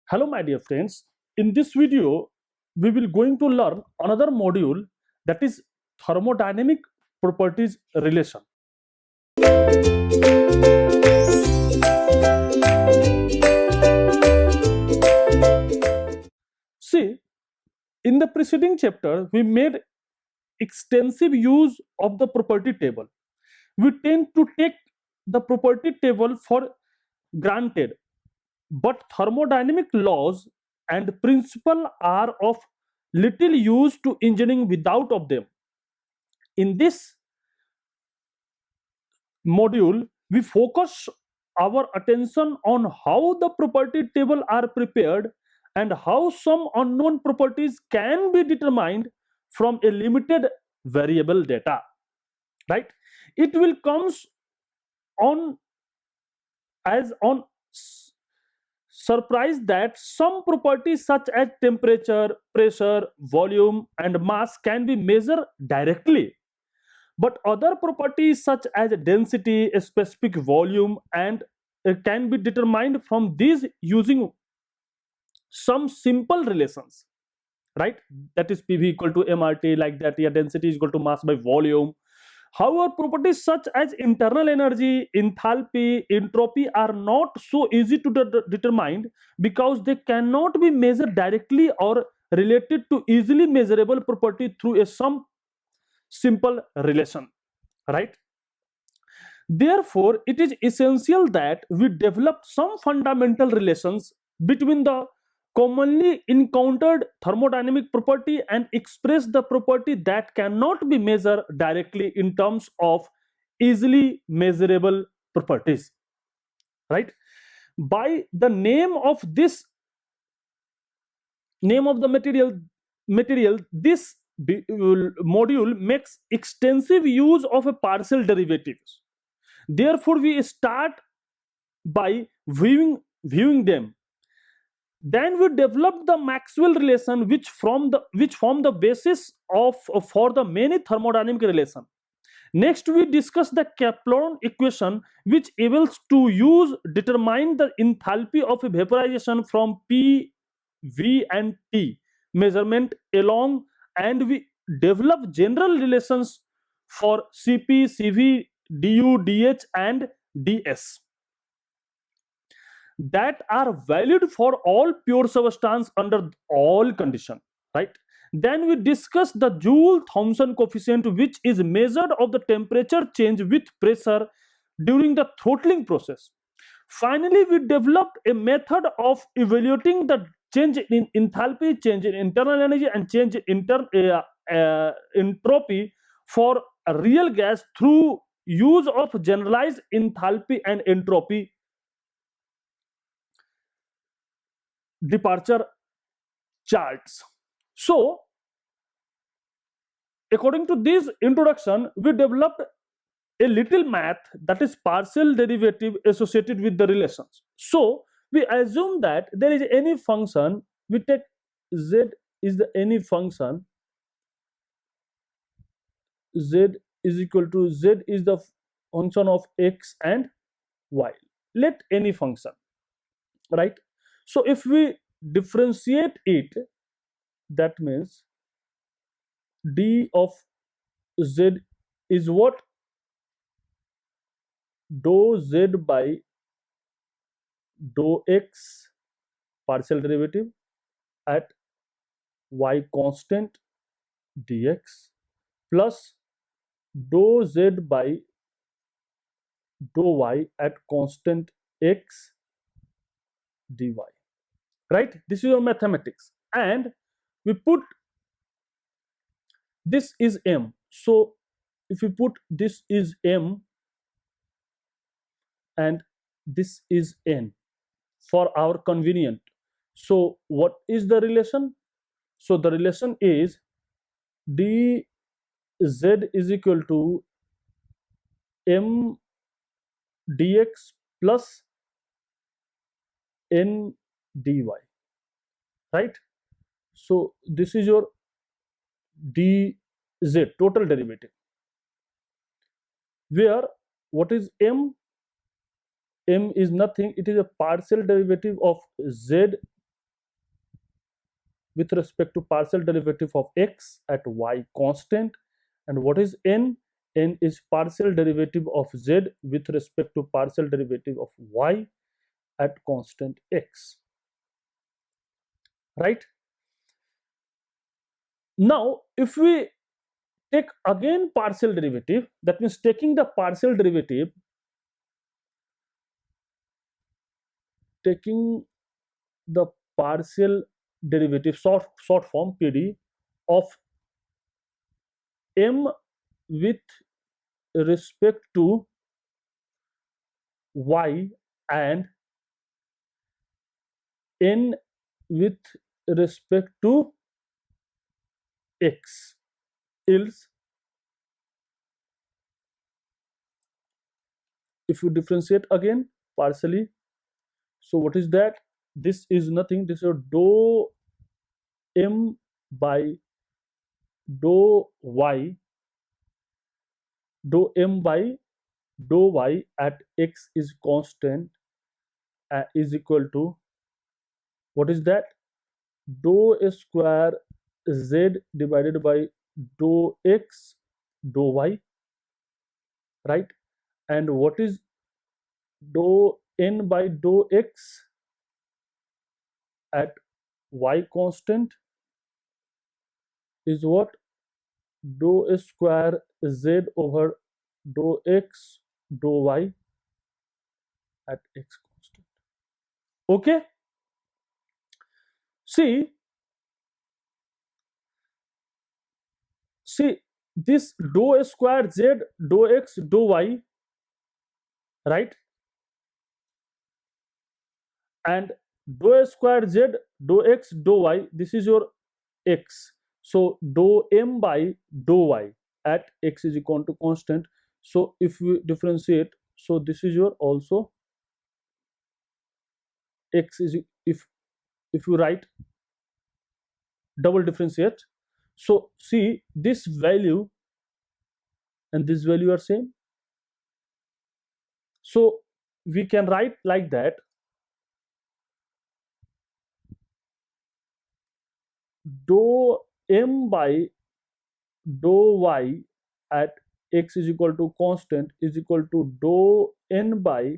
Hello my dear friends, in this video we will going to learn another module, that is thermodynamic properties relation. See, in the preceding chapter we made extensive use of the property table. We tend to take the property table for granted, but thermodynamic laws and principle are of little use to engineering without of them. In this module, we focus our attention on how the property table are prepared and how some unknown properties can be determined from a limited variable data. Right? It will comes on as on surprise that some properties such as temperature, pressure, volume, and mass can be measured directly, but other properties such as density, a specific volume, and can be determined from these using some simple relations, right? That is PV equal to MRT, like that. Yeah, density is equal to mass by volume. However, properties such as internal energy, enthalpy, entropy are not so easy to determine because they cannot be measured directly or related to easily measurable property through a some simple relation, right? Therefore, it is essential that we develop some fundamental relations between the commonly encountered thermodynamic property and express the property that cannot be measured directly in terms of easily measurable properties, right? By the name of the material, this module makes extensive use of a partial derivatives. Therefore, we start by viewing them. Then we develop the Maxwell relation, which form the basis of for the many thermodynamic relation. Next, we discuss the Kaplan equation, which able to use determine the enthalpy of a vaporization from P, V, and T measurement along, and we develop general relations for Cp, Cv, du, dh, and ds that are valid for all pure substance under all condition, right? Then we discuss the Joule Thomson coefficient, which is measured of the temperature change with pressure during the throttling process. Finally, we developed a method of evaluating the change in enthalpy, change in internal energy, and change in entropy for a real gas through use of generalized enthalpy and entropy departure charts. So, according to this introduction, we developed a little math, that is partial derivative associated with the relations. So, we assume that there is any function, we take z is the any function, z is equal to z is the function of x and y. Let any function, right? So, if we differentiate it, that means d of z is what? Dou z by dou x partial derivative at y constant dx plus dou z by dou y at constant x dy, right? This is your mathematics, and we put this is m. So if we put this is m and this is n for our convenient, so what is the relation? So the relation is dz is equal to m dx plus n dy, right? So this is your dz total derivative, where what is m is nothing, it is a partial derivative of z with respect to partial derivative of x at y constant. And what is n? N is partial derivative of z with respect to partial derivative of y at constant x, right? Now if we take again partial derivative, that means taking the partial derivative, taking the partial derivative, short form PD, of m with respect to y and n with respect to x, else if you differentiate again partially, so what is that? This is nothing, this is dou m by dou y, dou m by dou y at x is constant is equal to, what is that? Dou square z divided by dou x dou y, right? And what is dou n by dou x at y constant is what? Dou square z over dou x dou y at x constant. Okay, see this dou square z dou x dou y, right? And dou square z dou x dou y, this is your x, so dou m by dou y at x is equal to constant. So if we differentiate, so this is your also x is, if you write double differentiate, so see this value and this value are same, so we can write like that, dou m by dou y at x is equal to constant is equal to dou n by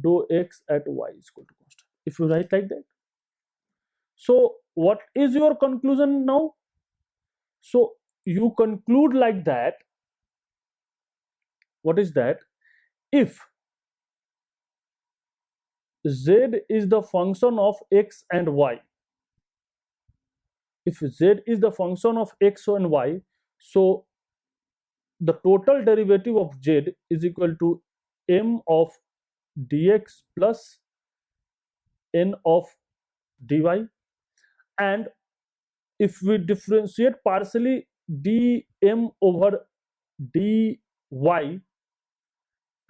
dou x at y is equal to constant. If you write like that, so what is your conclusion now? So you conclude like that, what is that? If z is the function of x and y, if z is the function of x and y, so the total derivative of z is equal to m of dx plus n of dy, and if we differentiate partially, dm over dy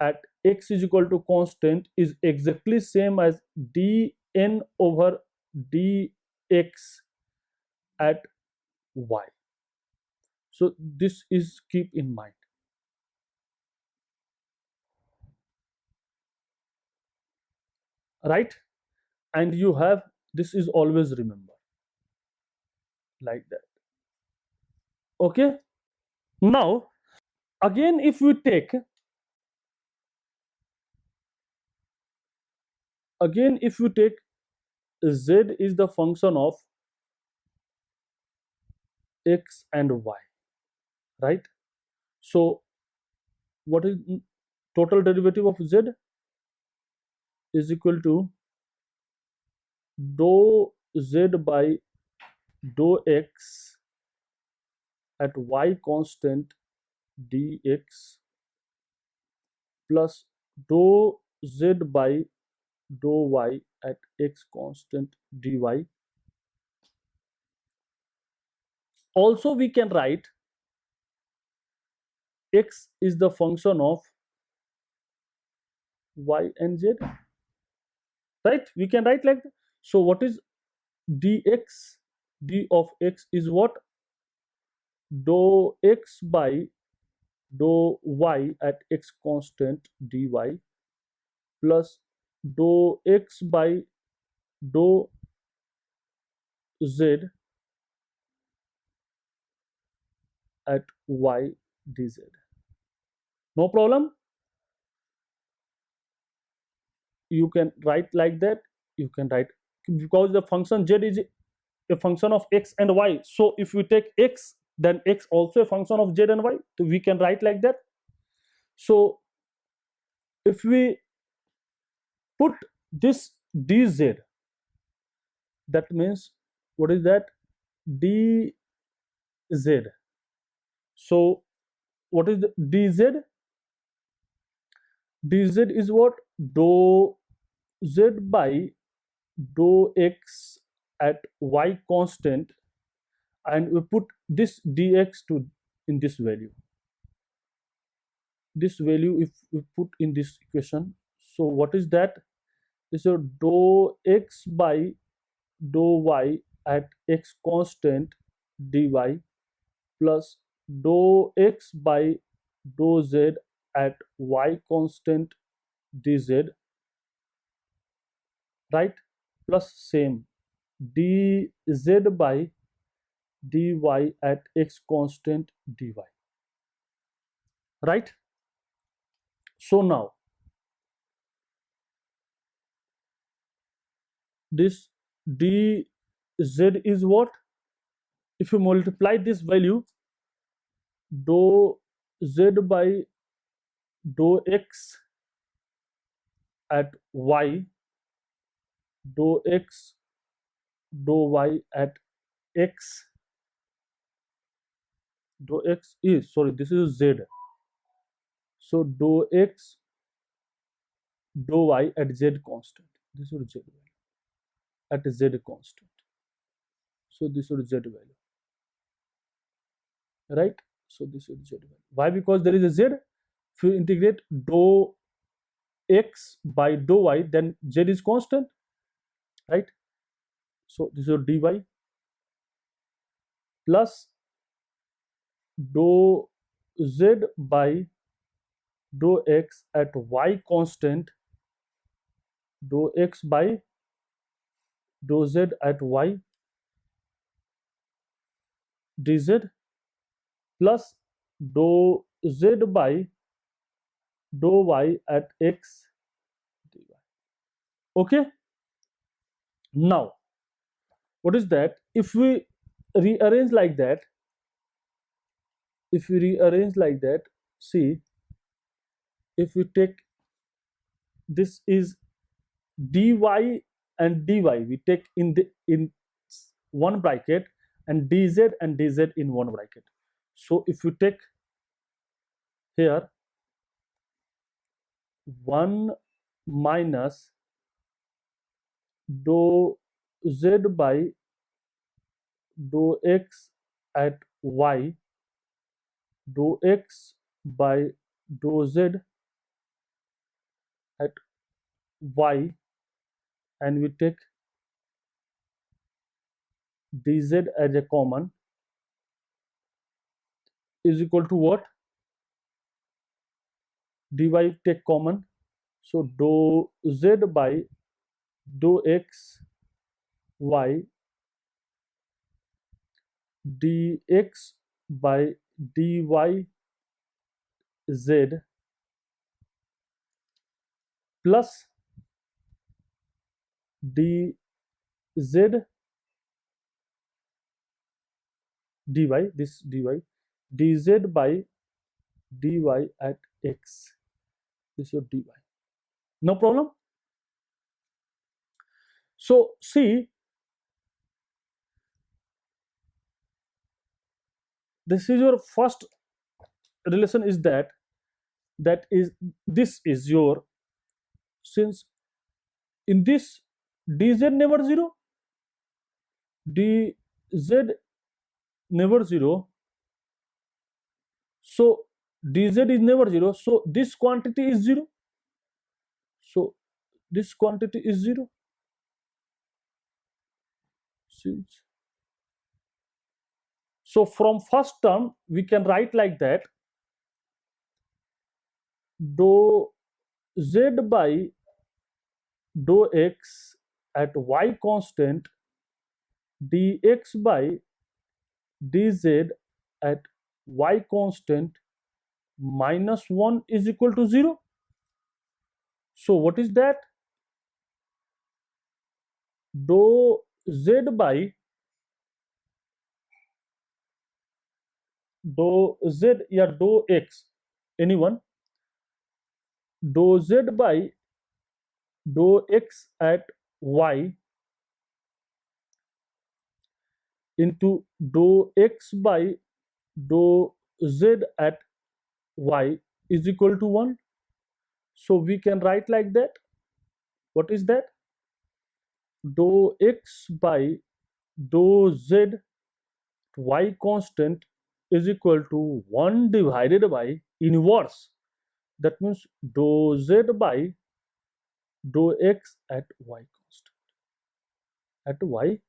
at x is equal to constant is exactly same as dn over dx at y. So this is keep in mind, right? And you have, this is always remember like that. Okay, now again if we take, again if you take z is the function of x and y, right? So what is total derivative of z is equal to dou z by dou x at y constant dx plus dou z by dou y at x constant dy. Also we can write x is the function of y and z, right? We can write like that. So what is dx? D of x is what? Dou x by dou y at x constant dy plus dou x by dou z at y dz. No problem. You can write like that. You can write, because the function z is a function of x and y. So if we take x, then x also a function of z and y. So we can write like that. So if we put this dz, that means what is that? Dz. So what is the dz? Dz is what? Dou z by dou x at y constant, and we put this dx to in this value. This value if we put in this equation, so what is that? Is a dou x by dou y at x constant dy plus dou x by dou z at y constant dz, right? Plus same dz by dy at x constant dy, right? So now this dz is what? If you multiply this value, dou z by dou x at y, dou x dou y at x, dou x is, sorry, this is z, so dou x dou y at z constant, this is z value at z constant, so this is z value, right? So this is z value. Why? Because there is a z. If you integrate dou x by dou y, then z is constant, right? So this is dy plus dou z by dou x at y constant, dou x by dou z at y dz plus dou z by dou y at x dy. Okay. Now what is that? If we rearrange like that, see, if we take this is dy and dy, we take in one bracket, and dz and dz in one bracket. So if you take here 1 minus dou z by dou x at y, dou x by dou z at y, and we take dz as a common, is equal to what? Dy take common, so dou z by dou x y dx by dy z plus dz dy, this dy dz by dy at x, this is your dy. No problem. So see, this is your first relation, is that this is your, since in this dz never 0, dz never 0, so dz is never 0, so this quantity is 0, so this quantity is 0, since, so from first term we can write like that, dou z by dou x at y constant dx by dz at y constant minus 1 is equal to 0. So what is that? Dou z by dou z या dou x, anyone, dou z by dou x at y into dou x by dou z at y is equal to 1. So we can write like that. What is that? Dou x by dou z y constant is equal to 1 divided by inverse. That means dou z by dou x at y constant. At y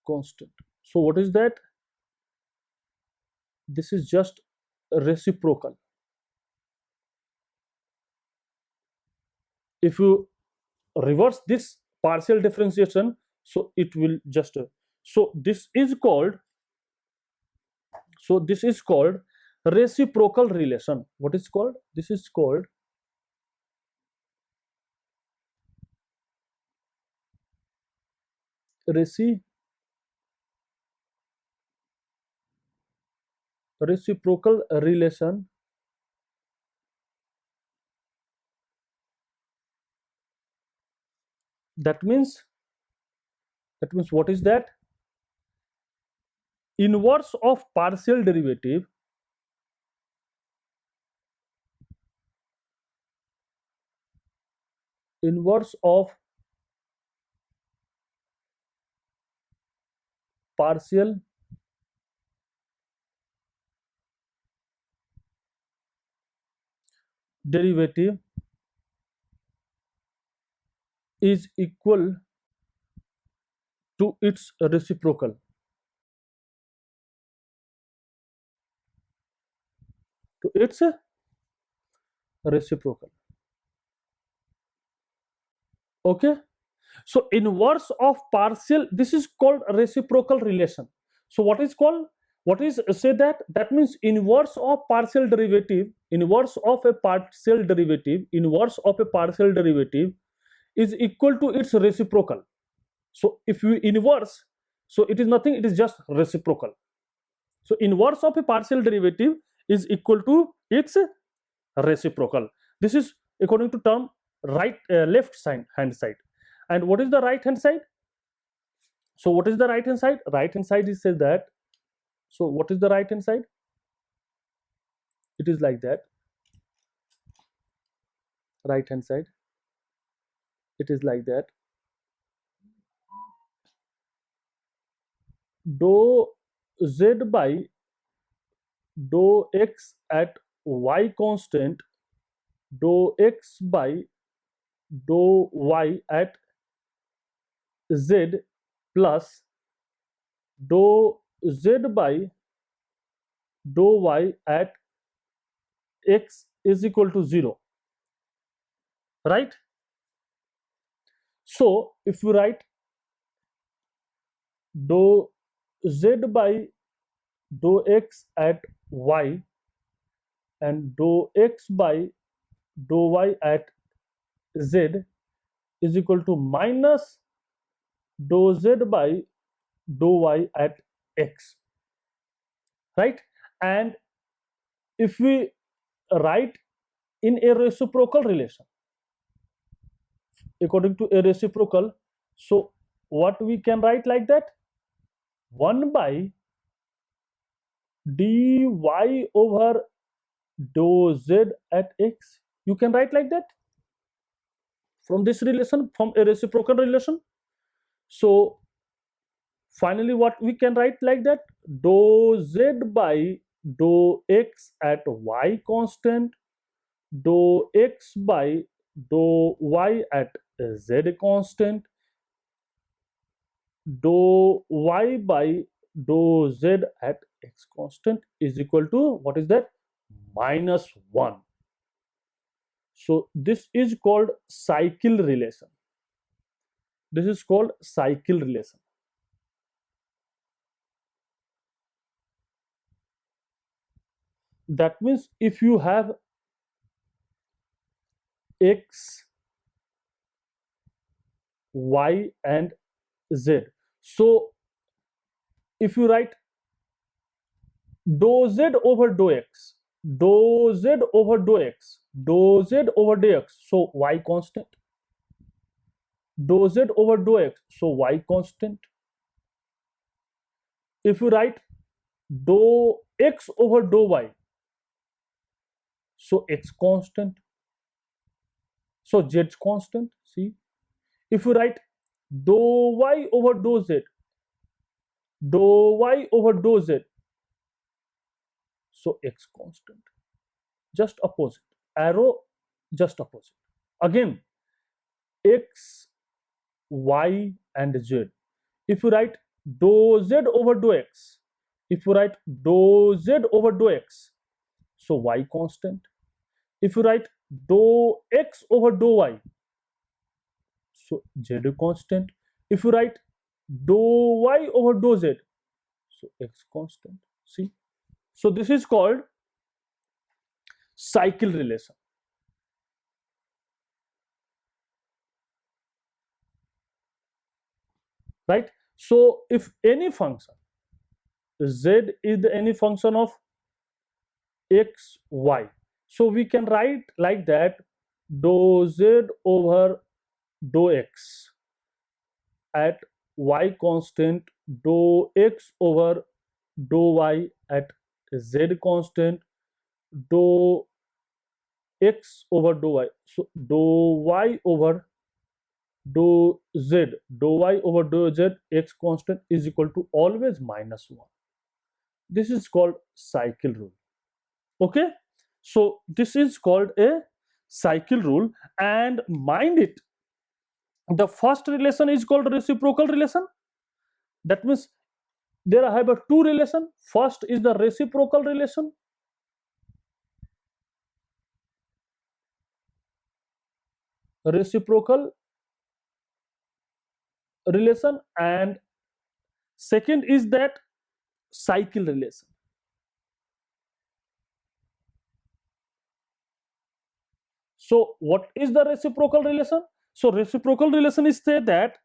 constant. So what is that? This is just reciprocal. If you reverse this partial differentiation, so it will just so this is called reciprocal relation. What is called? This is called reciprocal relation. That means what is that? Inverse of partial derivative inverse of partial derivative is equal to its reciprocal. To its reciprocal. Okay. So inverse of partial, this is called reciprocal relation. So what is called? What is say that? That means inverse of partial derivative, inverse of a partial derivative, inverse of a partial derivative is equal to its reciprocal. So if you inverse, so it is nothing, it is just reciprocal. So inverse of a partial derivative is equal to its reciprocal. This is according to term right left side hand side. And what is the right hand side? So what is the right hand side? Right hand side is says that. So what is the right hand side? It is like that. Right hand side, it is like that. Dou z by dou x at y constant, dou x by dou y at z plus dou z by dou y at x is equal to 0, right? So if you write dou z by dou x at y and dou x by dou y at z is equal to minus dou z by dou y at x, right? And if we write in a reciprocal relation, according to a reciprocal, so what we can write like that? 1 by dy over dou z at x, you can write like that from this relation, from a reciprocal relation. So finally what we can write like that? Dou z by dou x at y constant, dou x by dou y at z constant, dou y by dou z at x constant is equal to, what is that? Minus 1. So this is called cycle relation. This is called cycle relation. That means if you have x, y and z, so if you write dou z over dou x, dou z over dou x, dou z over dx, so y constant, dou z over dou x, so y constant. If you write dou x over dou y, so x constant, so z constant. See, if you write dou y over dou z, dou y over dou z, so x constant. Just opposite, arrow just opposite. Again, x, y and z. If you write dou z over dou x, if you write dou z over dou x, so y constant. If you write dou x over dou y, so z constant. If you write dou y over dou z, so x constant. See, so this is called cycle relation. Right? So if any function z is any function of x, y, so we can write like that, dou z over dou x at y constant, dou x over dou y at z constant, dou x over dou y, so dou y over dou z, dou y over dou z, x constant is equal to always -1. This is called cycle rule. Okay, so this is called a cycle rule, and mind it, the first relation is called reciprocal relation. That means there I have a two relation. First is the reciprocal relation. Reciprocal relation, and second is that cycle relation. So what is the reciprocal relation? So reciprocal relation is say that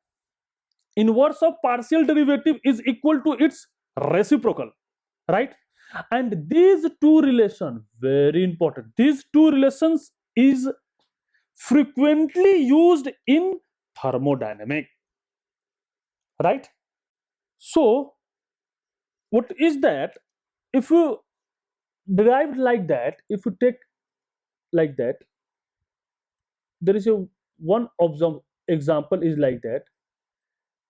inverse of partial derivative is equal to its reciprocal, right? And these two relations, very important, these two relations is frequently used in thermodynamics, right? So what is that? If you derive like that, if you take like that, there is a one example is like that.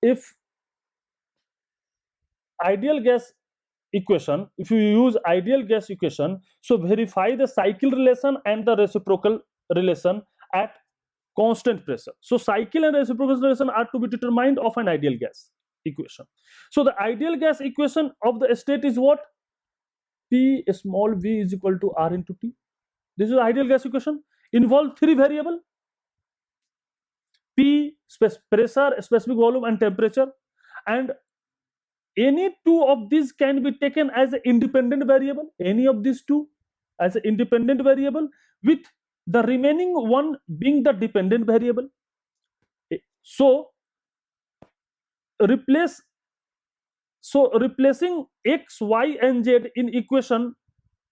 If ideal gas equation, if you use ideal gas equation, so verify the cycle relation and the reciprocal relation at constant pressure. So cycle and reciprocal relation are to be determined of an ideal gas equation. So the ideal gas equation of the state is what? P small v is equal to R into T. This is the ideal gas equation. Involve three variables: P, pressure, specific volume and temperature, and any two of these can be taken as an independent variable, any of these two as an independent variable, with the remaining one being the dependent variable. So replacing x, y and z in equation,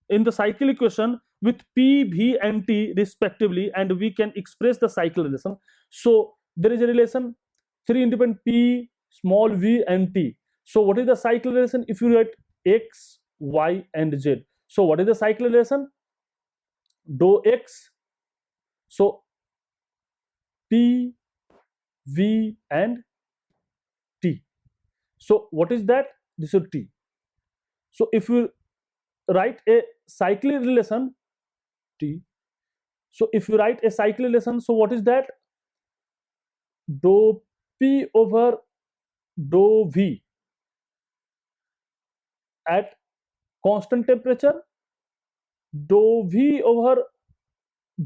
in the cycle equation, with p, v and t respectively, and we can express the cycle relation. So there is a relation, three independent p, small v and t. So what is the cycle relation? If you write x, y and z, so what is the cycle relation? Dou x, so p, v and t. So what is that? This is t. So if you write a cyclic relation, t, so if you write a cyclic relation, so what is that? Dou p over dou v at constant temperature, dou v over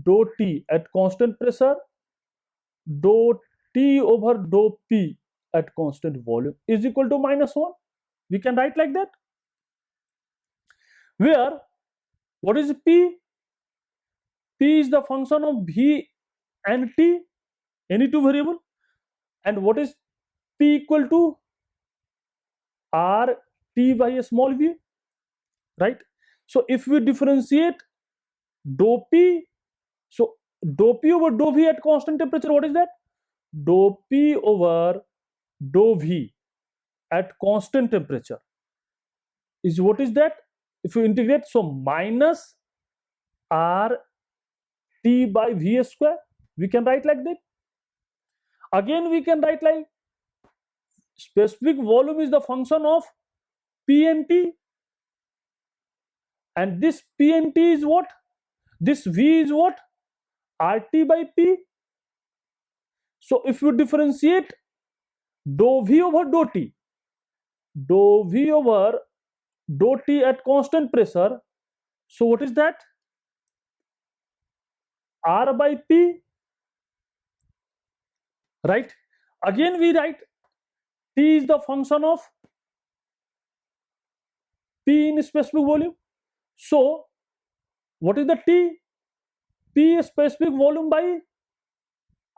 dou t at constant pressure, dou T over dou P at constant volume is equal to -1. We can write like that, where what is P? P is the function of V and T, any two variable, and what is P equal to? R T by a small v, right? So if we differentiate dou P, so dou P over dou V at constant temperature, what is that? Dou P over dou V at constant temperature is, what is that? If you integrate, so minus R T by V square, we can write like that. Again we can write like specific volume is the function of P and T, and this P and T is what? This V is what? RT by P. So if you differentiate dou V over dou T, dou V over dou T at constant pressure, so what is that? R by P, right? Again we write T is the function of P in specific volume. So what is the T? P is specific volume by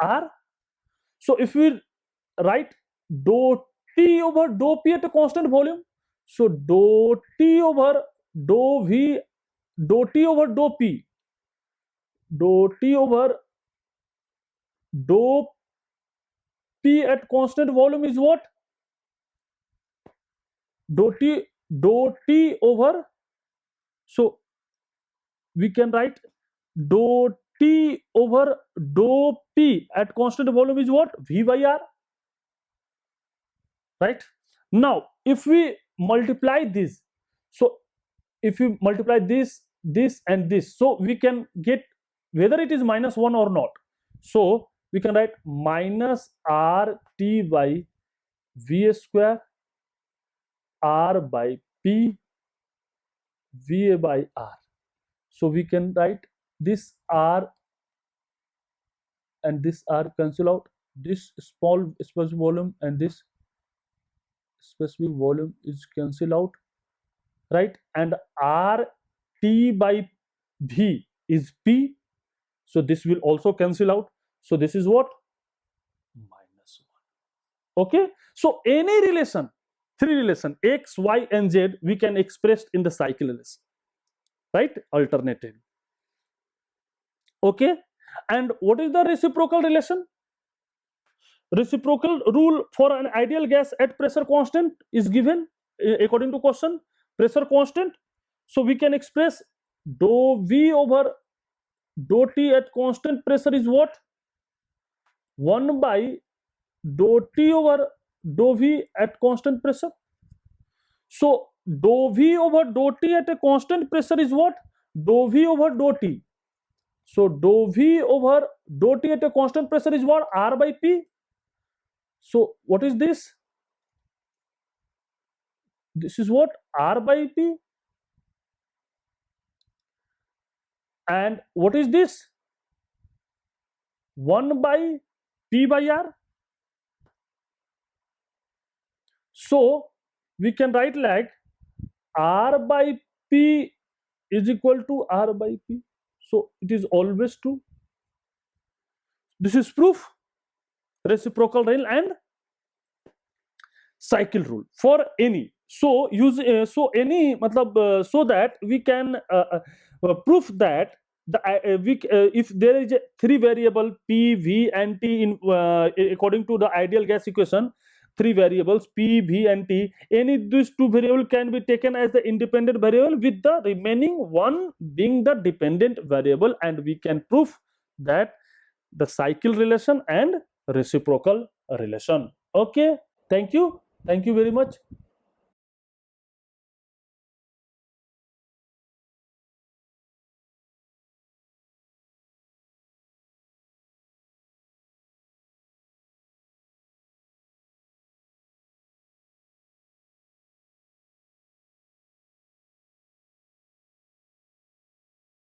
R. So if we write dou T over dou P at a constant volume, so dou T over dou V, dou T over dou P, dou T over dou P at constant volume is what? Dou T over, so we can write dou T over dou P at constant volume is what? V by R, right? Now if we multiply this, so if you multiply this and this, so we can get whether it is -1 or not. So we can write minus RT by V square R by P VA by R. So we can write this R and this R cancel out, this small specific volume and this specific volume is cancel out, right? And RT by V is P, so this will also cancel out. So this is what? -1. Okay, so any relation, three relation X, Y and Z, we can express in the cycle relation, right? Alternative. Okay, and what is the reciprocal relation? Reciprocal rule for an ideal gas at pressure constant is given according to question, pressure constant. So we can express dou V over dou T at constant pressure is what? 1 by dou T over dou V at constant pressure. So dou V over dou T at a constant pressure is what? Dou V over dou T. So dou V over dou T at a constant pressure is what? R by P. So what is this? This is what? R by P. And what is this? 1 by P by R. So we can write like R by P is equal to R by P. So it is always true. This is proof. Reciprocal rule and cycle rule for any. So use so any matlab so that we can prove that the if there is a three variable P, V and T in according to the ideal gas equation, three variables P, V and T, any these two variable can be taken as the independent variable with the remaining one being the dependent variable, and we can prove that the cycle relation and reciprocal relation. Okay, thank you very much.